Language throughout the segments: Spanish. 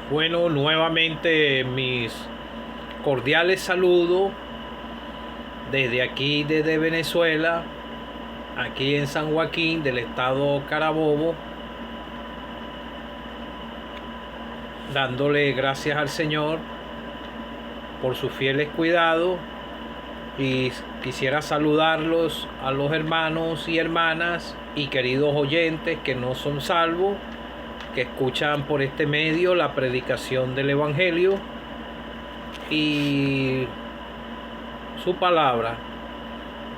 Bueno, nuevamente mis cordiales saludos desde aquí, desde Venezuela, aquí en San Joaquín del estado Carabobo, dándole gracias al Señor por sus fieles cuidados, y quisiera saludarlos a los hermanos y hermanas y queridos oyentes que no son salvos, que escuchan por este medio la predicación del Evangelio y su palabra.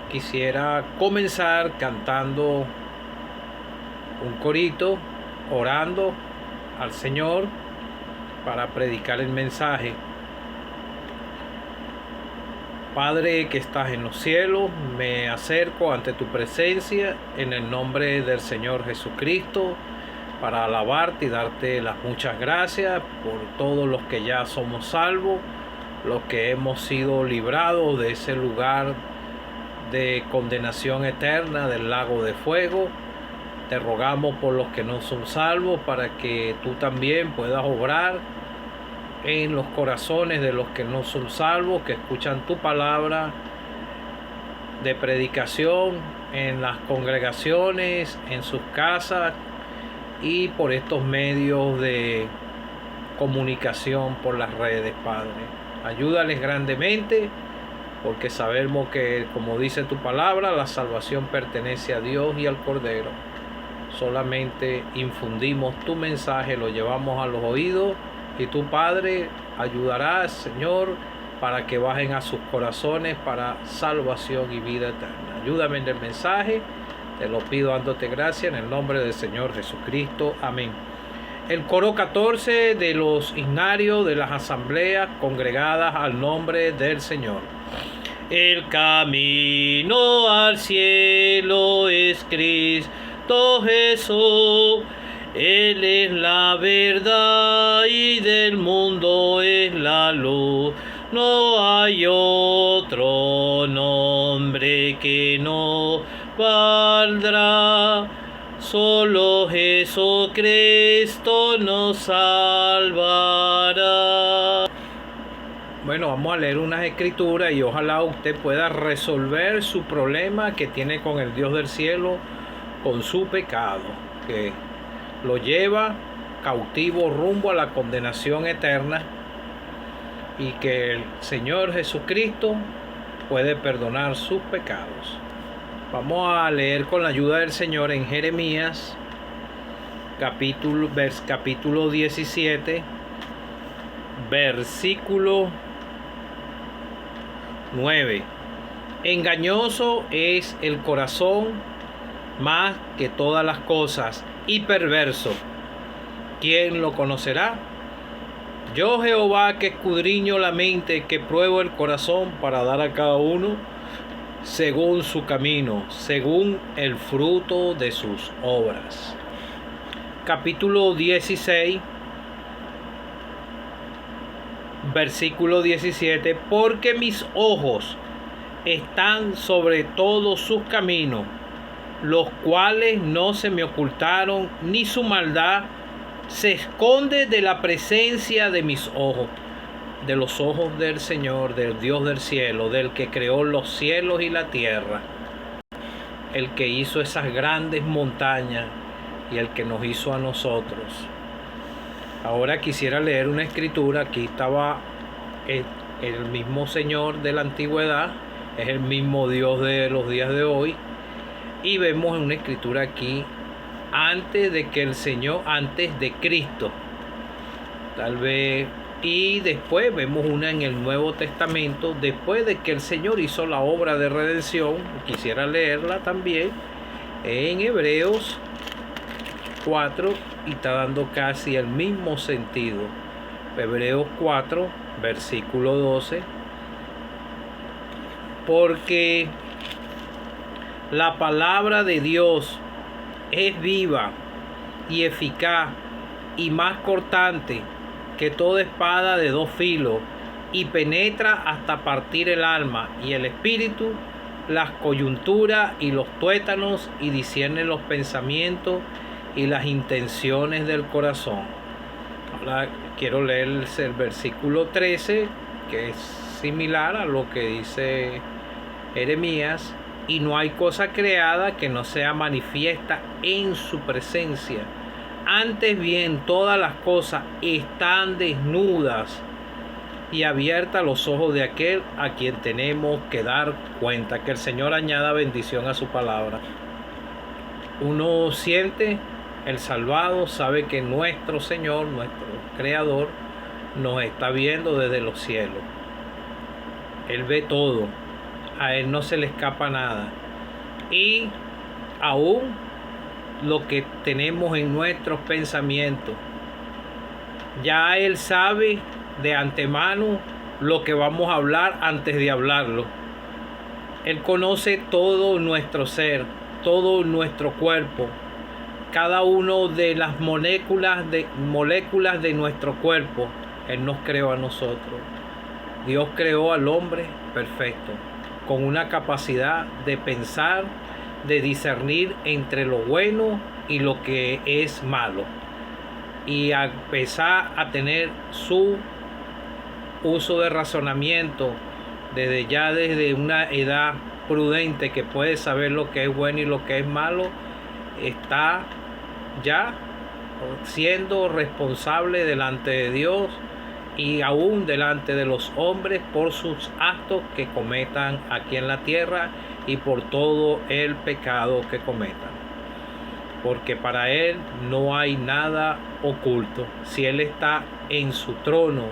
Quisiera comenzar cantando un corito, orando al Señor para predicar el mensaje. Padre que estás en los cielos, me acerco ante tu presencia en el nombre del Señor Jesucristo para alabarte y darte las muchas gracias por todos los que ya somos salvos, los que hemos sido librados de ese lugar de condenación eterna del lago de fuego. Te rogamos por los que no son salvos para que tú también puedas obrar en los corazones de los que no son salvos, que escuchan tu palabra de predicación en las congregaciones, en sus casas y por estos medios de comunicación por las redes, Padre. Ayúdales grandemente, porque sabemos que, como dice tu palabra, la salvación pertenece a Dios y al Cordero. Solamente infundimos tu mensaje, lo llevamos a los oídos, y tu Padre ayudará, Señor, para que bajen a sus corazones para salvación y vida eterna. Ayúdame en el mensaje, te lo pido dándote gracias en el nombre del Señor Jesucristo. Amén. El coro 14 de los himnarios de las asambleas congregadas al nombre del Señor. El camino al cielo es Cristo Jesús. Él es la verdad y del mundo es la luz. No hay otro nombre que no valdrá. Solo Jesucristo nos salvará. Bueno, vamos a leer unas escrituras y ojalá usted pueda resolver su problema que tiene con el Dios del cielo, con su pecado, que lo lleva cautivo rumbo a la condenación eterna, y que el Señor Jesucristo puede perdonar sus pecados. Vamos a leer con la ayuda del Señor en Jeremías capítulo 17, versículo 9. Engañoso es el corazón más que todas las cosas, y perverso. ¿Quién lo conocerá? Yo, Jehová, que escudriño la mente, que pruebo el corazón para dar a cada uno según su camino, según el fruto de sus obras. Capítulo 16, versículo 17. Porque mis ojos están sobre todos sus caminos, los cuales no se me ocultaron, ni su maldad se esconde de la presencia de mis ojos, de los ojos del Señor, del Dios del cielo, del que creó los cielos y la tierra, el que hizo esas grandes montañas y el que nos hizo a nosotros. Ahora quisiera leer una escritura. Aquí estaba el mismo Señor de la antigüedad, es el mismo Dios de los días de hoy. Y vemos en una escritura aquí, antes de Cristo, tal vez, y después vemos una en el Nuevo Testamento, después de que el Señor hizo la obra de redención. Quisiera leerla también en Hebreos 4, y está dando casi el mismo sentido. Hebreos 4, versículo 12. Porque la palabra de Dios es viva y eficaz y más cortante que toda espada de dos filos, y penetra hasta partir el alma y el espíritu, las coyunturas y los tuétanos, y discierne los pensamientos y las intenciones del corazón. Ahora quiero leer el versículo 13, que es similar a lo que dice Jeremías. Y no hay cosa creada que no sea manifiesta en su presencia. Antes bien, todas las cosas están desnudas y abiertas a los ojos de aquel a quien tenemos que dar cuenta. Que el Señor añada bendición a su palabra. Uno siente, el salvado sabe que nuestro Señor, nuestro Creador, nos está viendo desde los cielos. Él ve todo. A Él no se le escapa nada. Y aún lo que tenemos en nuestros pensamientos, ya Él sabe de antemano lo que vamos a hablar antes de hablarlo. Él conoce todo nuestro ser, todo nuestro cuerpo, cada uno de las moléculas de nuestro cuerpo. Él nos creó a nosotros. Dios creó al hombre perfecto, con una capacidad de pensar, de discernir entre lo bueno y lo que es malo, y a empezar a tener su uso de razonamiento desde una edad prudente, que puede saber lo que es bueno y lo que es malo. Está ya siendo responsable delante de Dios y aún delante de los hombres por sus actos que cometan aquí en la tierra y por todo el pecado que cometan. Porque para Él no hay nada oculto. Si Él está en su trono,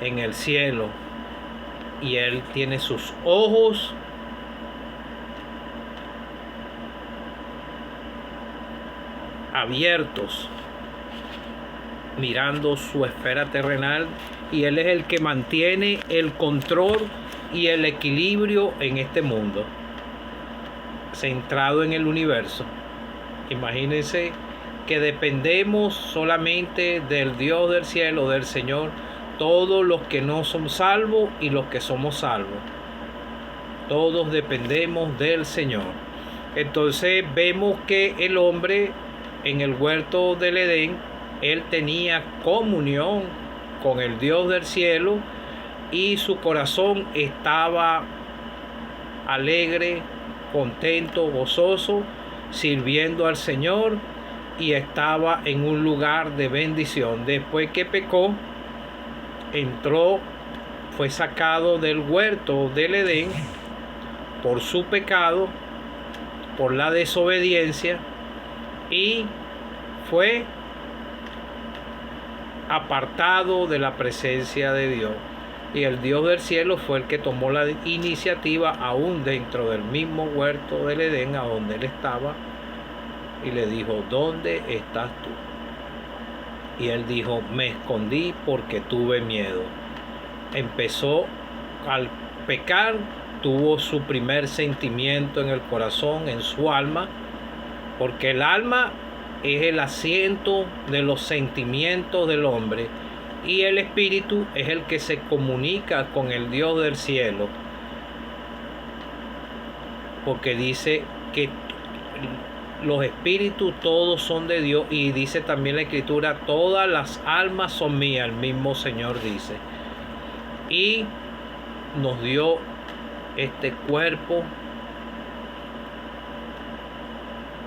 en el cielo, y Él tiene sus ojos abiertos, mirando su esfera terrenal, y Él es el que mantiene el control y el equilibrio en este mundo, centrado en el universo. Imagínense que dependemos solamente del Dios del cielo, del Señor, todos los que no son salvos y los que somos salvos. Todos dependemos del Señor. Entonces vemos que el hombre en el huerto del Edén, él tenía comunión con el Dios del cielo y su corazón estaba alegre, contento, gozoso, sirviendo al Señor, y estaba en un lugar de bendición. Después que pecó, entró, fue sacado del huerto del Edén por su pecado, por la desobediencia, y fue apartado de la presencia de Dios. Y el Dios del cielo fue el que tomó la iniciativa, aún dentro del mismo huerto del Edén, a donde él estaba, y le dijo: ¿dónde estás tú? Y él dijo: me escondí porque tuve miedo. Empezó al pecar, tuvo su primer sentimiento en el corazón, en su alma, porque el alma es el asiento de los sentimientos del hombre, y el espíritu es el que se comunica con el Dios del cielo, porque dice que los espíritus todos son de Dios, y dice también la Escritura: todas las almas son mías, el mismo Señor dice. Y nos dio este cuerpo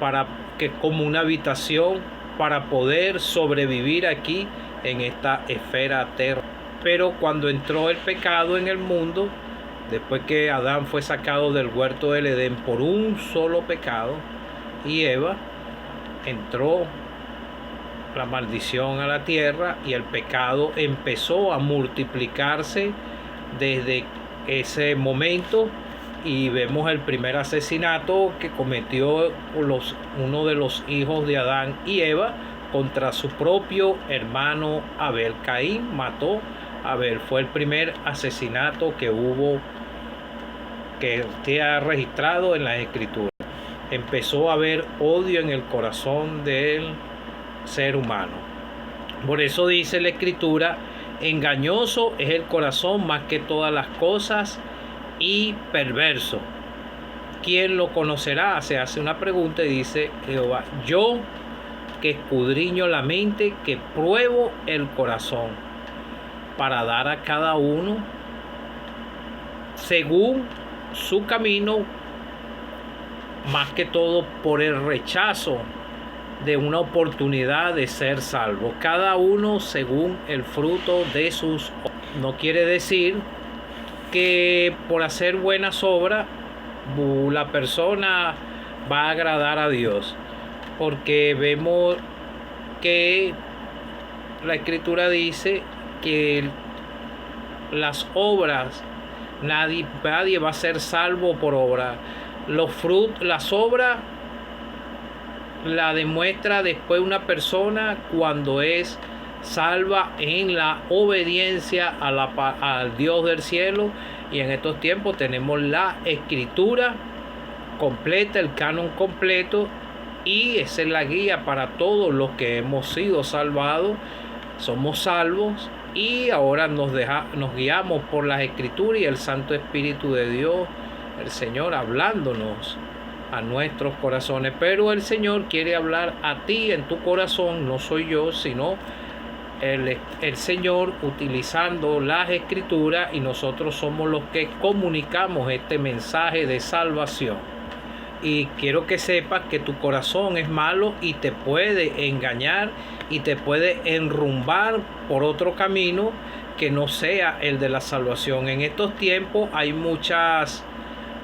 para que, como una habitación, para poder sobrevivir aquí en esta esfera terrestre. Pero cuando entró el pecado en el mundo, después que Adán fue sacado del huerto del Edén por un solo pecado, y Eva, entró la maldición a la tierra, y el pecado empezó a multiplicarse desde ese momento. Y vemos el primer asesinato que cometió uno de los hijos de Adán y Eva contra su propio hermano Abel. Caín mató a Abel. Fue el primer asesinato que hubo, que está registrado en las Escrituras. Empezó a haber odio en el corazón del ser humano. Por eso dice la Escritura: engañoso es el corazón más que todas las cosas, y perverso. ¿Quién lo conocerá? Se hace una pregunta y dice Jehová: yo que escudriño la mente, que pruebo el corazón, para dar a cada uno según su camino, más que todo por el rechazo de una oportunidad de ser salvo. Cada uno según el fruto de sus obras. No quiere decir que por hacer buenas obras la persona va a agradar a Dios, porque vemos que la Escritura dice que las obras, nadie va a ser salvo por obra. Las obras la demuestra después una persona cuando es salva en la obediencia al Dios del cielo. Y en estos tiempos tenemos la Escritura completa, el canon completo, y esa es la guía para todos los que hemos sido salvados. Somos salvos y ahora nos guiamos por las Escrituras y el Santo Espíritu de Dios, el Señor, hablándonos a nuestros corazones. Pero el Señor quiere hablar a ti en tu corazón, no soy yo, sino el Señor, utilizando las Escrituras, y nosotros somos los que comunicamos este mensaje de salvación. Y quiero que sepas que tu corazón es malo y te puede engañar y te puede enrumbar por otro camino que no sea el de la salvación. En estos tiempos hay muchos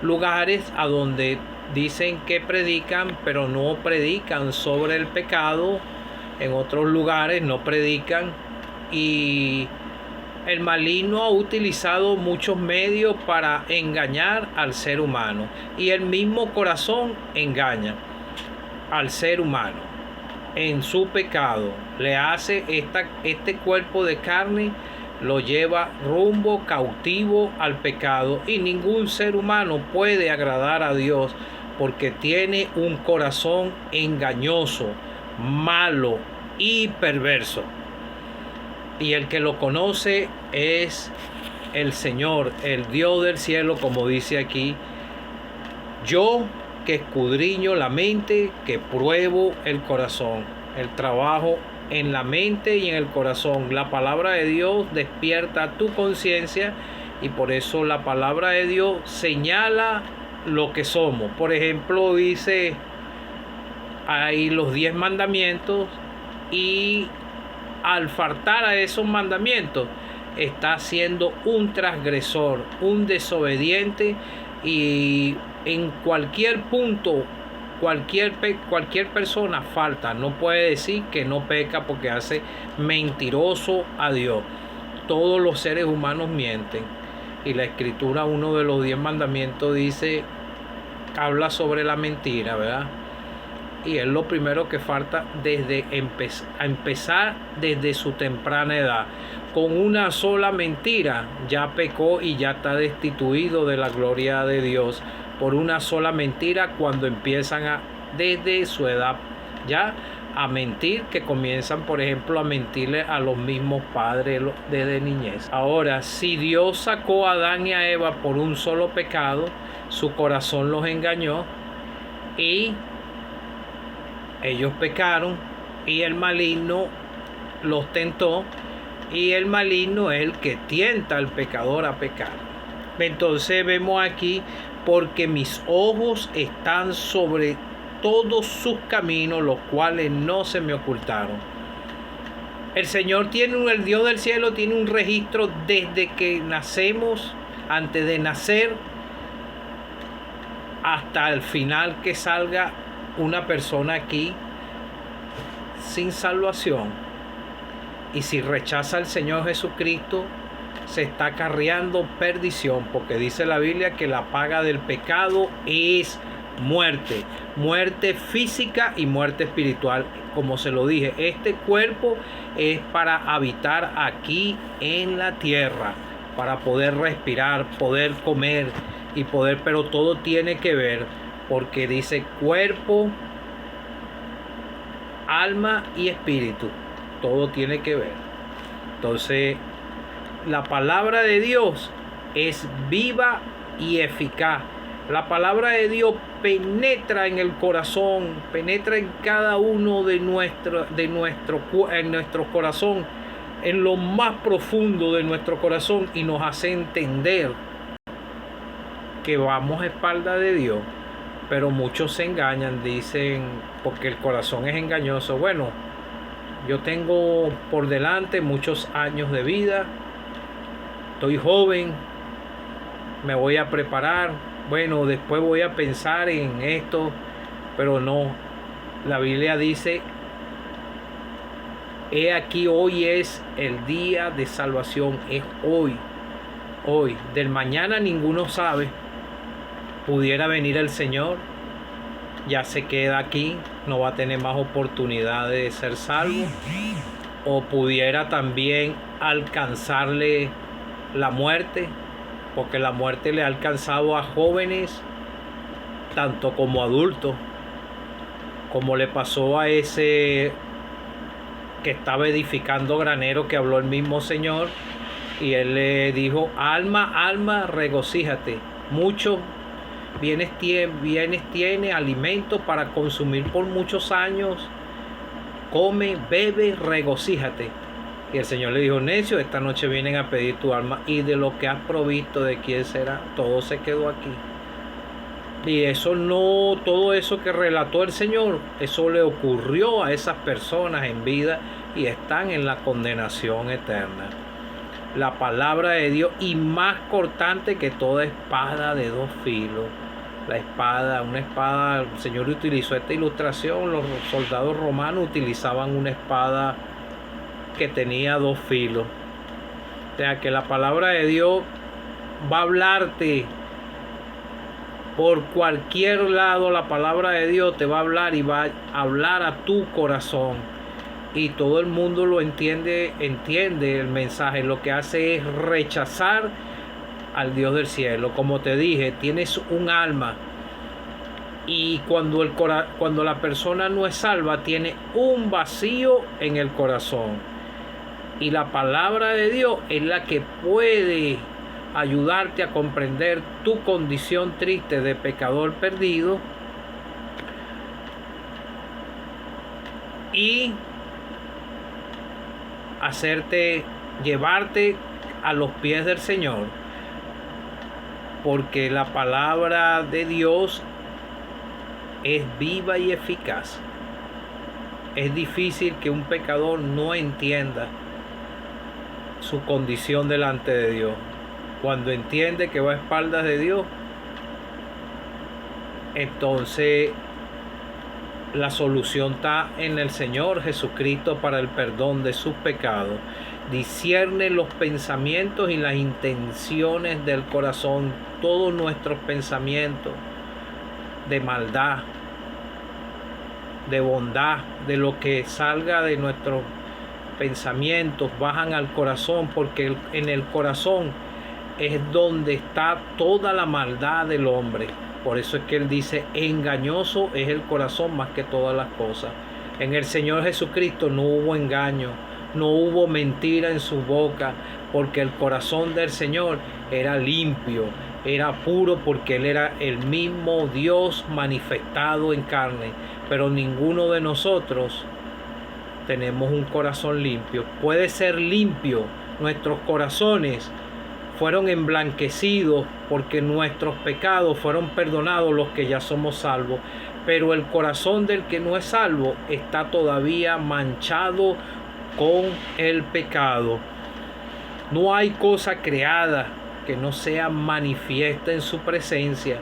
lugares a donde dicen que predican, pero no predican sobre el pecado. En otros lugares no predican, y el maligno ha utilizado muchos medios para engañar al ser humano, y el mismo corazón engaña al ser humano en su pecado. Le hace este cuerpo de carne, lo lleva rumbo cautivo al pecado, y ningún ser humano puede agradar a Dios porque tiene un corazón engañoso, malo y perverso. Y el que lo conoce es el Señor, el Dios del cielo, como dice aquí: yo que escudriño la mente, que pruebo el corazón. El trabajo en la mente y en el corazón. La palabra de Dios despierta tu conciencia, y por eso la palabra de Dios señala lo que somos. Por ejemplo, dice hay los 10 mandamientos, y al faltar a esos mandamientos está siendo un transgresor, un desobediente, y en cualquier punto cualquier persona falta. No puede decir que no peca porque hace mentiroso a Dios. Todos los seres humanos mienten, y la Escritura, uno de los 10 mandamientos, dice, habla sobre la mentira, ¿verdad? Y es lo primero que falta desde empezar desde su temprana edad. Con una sola mentira ya pecó y ya está destituido de la gloria de Dios. Por una sola mentira, cuando empiezan desde su edad ya a mentir, que comienzan, por ejemplo, a mentirle a los mismos padres desde niñez. Ahora, si Dios sacó a Adán y a Eva por un solo pecado, su corazón los engañó y ellos pecaron, y el maligno los tentó, y el maligno es el que tienta al pecador a pecar. Entonces vemos aquí: porque mis ojos están sobre todos sus caminos, los cuales no se me ocultaron. El Señor el Dios del cielo tiene un registro desde que nacemos, antes de nacer, hasta el final que salga una persona aquí sin salvación. Y si rechaza al Señor Jesucristo, se está acarreando perdición, porque dice la Biblia que la paga del pecado es muerte, muerte física y muerte espiritual. Como se lo dije, este cuerpo es para habitar aquí en la tierra, para poder respirar, poder comer y poder, pero todo tiene que ver, porque dice cuerpo, alma y espíritu, todo tiene que ver. Entonces, la palabra de Dios es viva y eficaz, La palabra de Dios penetra en el corazón, penetra en cada uno de nuestro corazón, en lo más profundo de nuestro corazón, y nos hace entender que vamos a espaldas de Dios. Pero muchos se engañan, dicen, porque el corazón es engañoso. Bueno, yo tengo por delante muchos años de vida, estoy joven, me voy a preparar, bueno, después voy a pensar en esto, pero no. La Biblia dice: he aquí, hoy es el día de salvación, es hoy. Hoy, del mañana ninguno sabe. Pudiera venir el Señor, ya se queda aquí, no va a tener más oportunidad de ser salvo, o pudiera también alcanzarle la muerte, porque la muerte le ha alcanzado a jóvenes tanto como adultos, como le pasó a ese que estaba edificando granero, que habló el mismo Señor, y él le dijo: alma, alma, regocíjate, mucho bienes tiene, alimento para consumir por muchos años, come, bebe, regocíjate. Y el Señor le dijo: necio, esta noche vienen a pedir tu alma, y de lo que has provisto, ¿de quién será? Todo se quedó aquí. Y eso no, todo eso que relató el Señor, eso le ocurrió a esas personas en vida y están en la condenación eterna. La palabra de Dios, y más cortante que toda espada de dos filos. La espada, una espada, el Señor utilizó esta ilustración, los soldados romanos utilizaban una espada que tenía dos filos. O sea que la palabra de Dios va a hablarte por cualquier lado. La palabra de Dios te va a hablar y va a hablar a tu corazón. Y todo el mundo lo entiende el mensaje. Lo que hace es rechazar al Dios del cielo. Como te dije, tienes un alma, y cuando la persona no es salva, tiene un vacío en el corazón, y la palabra de Dios es la que puede ayudarte a comprender tu condición triste de pecador perdido y llevarte a los pies del Señor, porque la palabra de Dios es viva y eficaz. Es difícil que un pecador no entienda su condición delante de Dios. Cuando entiende que va a espaldas de Dios, entonces la solución está en el Señor Jesucristo para el perdón de sus pecados. Discierne los pensamientos y las intenciones del corazón. Todos nuestros pensamientos de maldad, de bondad, de lo que salga de nuestros pensamientos, bajan al corazón, porque en el corazón es donde está toda la maldad del hombre. Por eso es que él dice: engañoso es el corazón más que todas las cosas. En el Señor Jesucristo no hubo engaño, no hubo mentira en su boca, porque el corazón del Señor era limpio, era puro, porque Él era el mismo Dios manifestado en carne. Pero ninguno de nosotros tenemos un corazón limpio. Puede ser limpio, nuestros corazones fueron emblanquecidos porque nuestros pecados fueron perdonados, los que ya somos salvos, pero el corazón del que no es salvo está todavía manchado con el pecado. No hay cosa creada que no sea manifiesta en su presencia.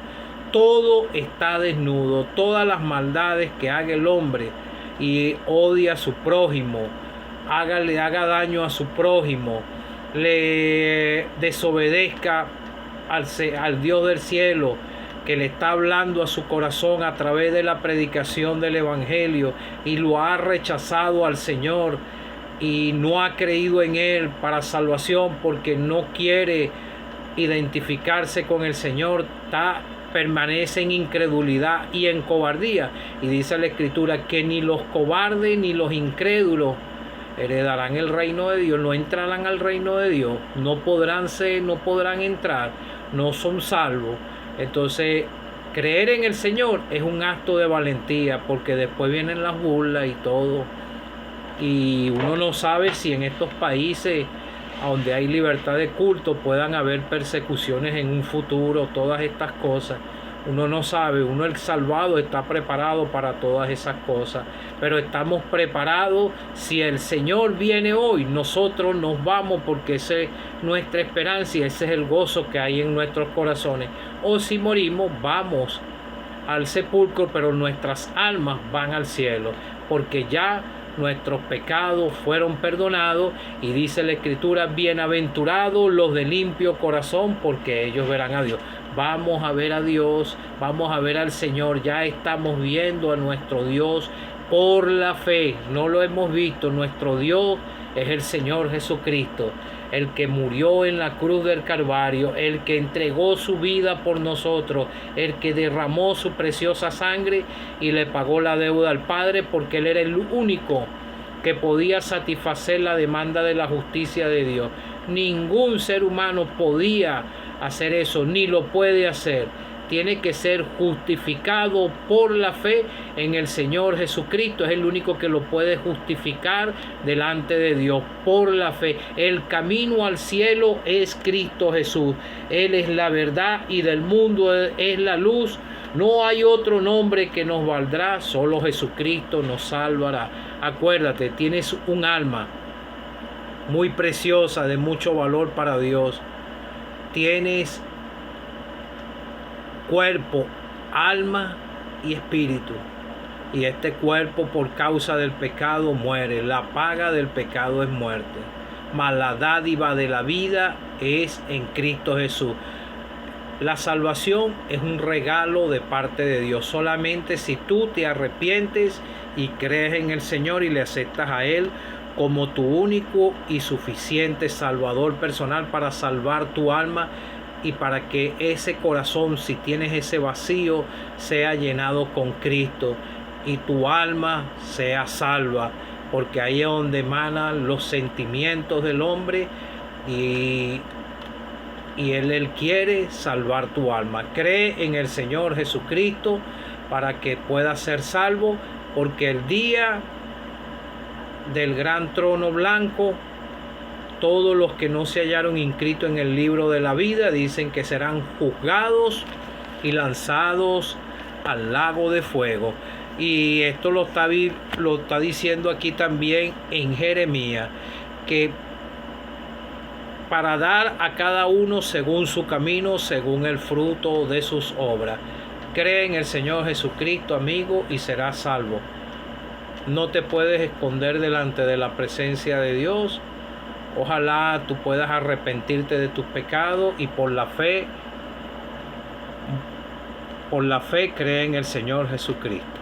Todo está desnudo, todas las maldades que haga el hombre y odia a su prójimo, haga daño a su prójimo, le desobedezca al Dios del cielo, que le está hablando a su corazón a través de la predicación del Evangelio, y lo ha rechazado al Señor y no ha creído en Él para salvación, porque no quiere identificarse con el Señor, permanece en incredulidad y en cobardía. Y dice la Escritura que ni los cobardes ni los incrédulos heredarán el reino de Dios, no entrarán al reino de Dios, no podrán entrar, no son salvos. Entonces, creer en el Señor es un acto de valentía, porque después vienen las burlas y todo. Y uno no sabe si en estos países donde hay libertad de culto puedan haber persecuciones en un futuro, todas estas cosas. Uno no sabe, uno el salvado está preparado para todas esas cosas, pero estamos preparados. Si el Señor viene hoy, nosotros nos vamos, porque esa es nuestra esperanza y ese es el gozo que hay en nuestros corazones. O si morimos, vamos al sepulcro, pero nuestras almas van al cielo, porque ya nuestros pecados fueron perdonados, y dice la Escritura: bienaventurados los de limpio corazón, porque ellos verán a Dios. Vamos a ver a Dios, vamos a ver al Señor. Ya estamos viendo a nuestro Dios por la fe, no lo hemos visto. Nuestro Dios es el Señor Jesucristo, el que murió en la cruz del Calvario, el que entregó su vida por nosotros, el que derramó su preciosa sangre y le pagó la deuda al Padre, porque Él era el único que podía satisfacer la demanda de la justicia de Dios. Ningún ser humano podía hacer eso, ni lo puede hacer. Tiene que ser justificado por la fe en el Señor Jesucristo. Es el único que lo puede justificar delante de Dios, por la fe. El camino al cielo es Cristo Jesús. Él es la verdad y del mundo es la luz. No hay otro nombre que nos valdrá, solo Jesucristo nos salvará. Acuérdate, tienes un alma muy preciosa, de mucho valor para Dios. Tienes cuerpo, alma y espíritu. Y este cuerpo, por causa del pecado, muere. La paga del pecado es muerte, mas la dádiva de la vida es en Cristo Jesús. La salvación es un regalo de parte de Dios. Solamente si tú te arrepientes y crees en el Señor y le aceptas a Él como tu único y suficiente Salvador personal para salvar tu alma, y para que ese corazón, si tienes ese vacío, sea llenado con Cristo y tu alma sea salva, porque ahí es donde emanan los sentimientos del hombre, y Él quiere salvar tu alma. Cree en el Señor Jesucristo para que puedas ser salvo, porque el día del gran trono blanco, todos los que no se hallaron inscritos en el libro de la vida, dicen que serán juzgados y lanzados al lago de fuego. Y esto lo está diciendo aquí también en Jeremías, que para dar a cada uno según su camino, según el fruto de sus obras. Cree en el Señor Jesucristo, amigo, y serás salvo. No te puedes esconder delante de la presencia de Dios. Ojalá tú puedas arrepentirte de tus pecados y por la fe cree en el Señor Jesucristo.